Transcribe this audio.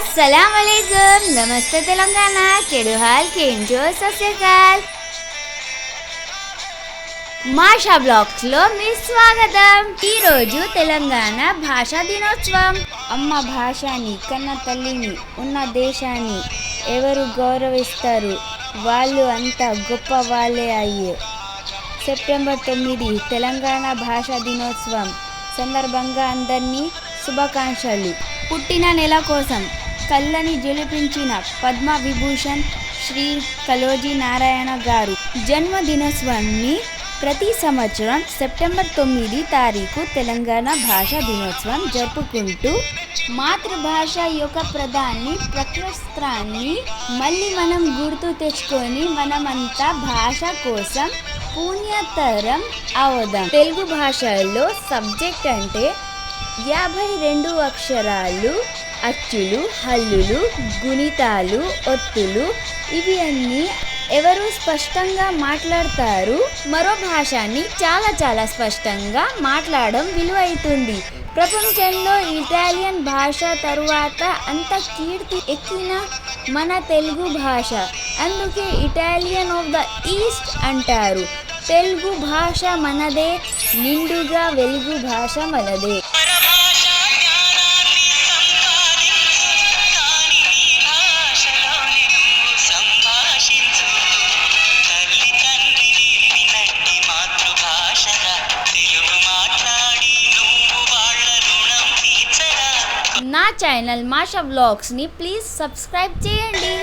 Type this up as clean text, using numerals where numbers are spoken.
अस्सलामुअलैकुम, नमस्ते तेलंगाना, केडू हाल केंजो सस्यकाल Masha blogs లో మీ స్వాగతం. ఈ రోజు తెలంగాణ భాషా దినోత్సవం. అమ్మ భాషని, కన్న తల్లిని, ఉన్న దేశాన్ని ఎవరు గౌరవిస్తారు వాళ్ళు అంతా గొప్ప వాళ్ళే అయ్యే. సెప్టెంబర్ 9 తెలంగాణ భాషా దినోత్సవం సందర్భంగా అందరినీ శుభాకాంక్షలు. పుట్టిన నెల కోసం కళ్ళని జలిపించిన పద్మ విభూషణ్ శ్రీ కలోజీ నారాయణ గారు జన్మదినోత్సవాన్ని ప్రతి సంవత్సరం సెప్టెంబర్ 9 తారీఖు తెలంగాణ భాషా దినోత్సవం జరుపుకుంటూ మాతృభాష యొక్క ప్రధాని ప్రశస్త్రాన్ని మళ్ళీ మనం గుర్తు తెచ్చుకొని మనమంతా భాష కోసం పుణ్యతరం అవుదాం. తెలుగు భాషలో సబ్జెక్ట్ అంటే 52 అక్షరాలు, అచ్చులు, హల్లులు, గుణితాలు, ఒత్తులు, ఇవి అన్నీ ఎవరు స్పష్టంగా మాట్లాడతారు. మరో భాషని చాలా స్పష్టంగా మాట్లాడడం విలువైతుంది. ప్రపంచంలో ఇటాలియన్ భాష తరువాత అంత కీర్తి ఎక్కిన మన తెలుగు భాష. అందుకే ఇటాలియన్ ఆఫ్ ద ఈస్ట్ అంటారు. తెలుగు భాష మనదే, నిండుగా వెలుగు భాష మనదే. నా ఛానల్ మాషా వ్లాగ్స్ని ప్లీజ్ సబ్స్క్రైబ్ చేయండి.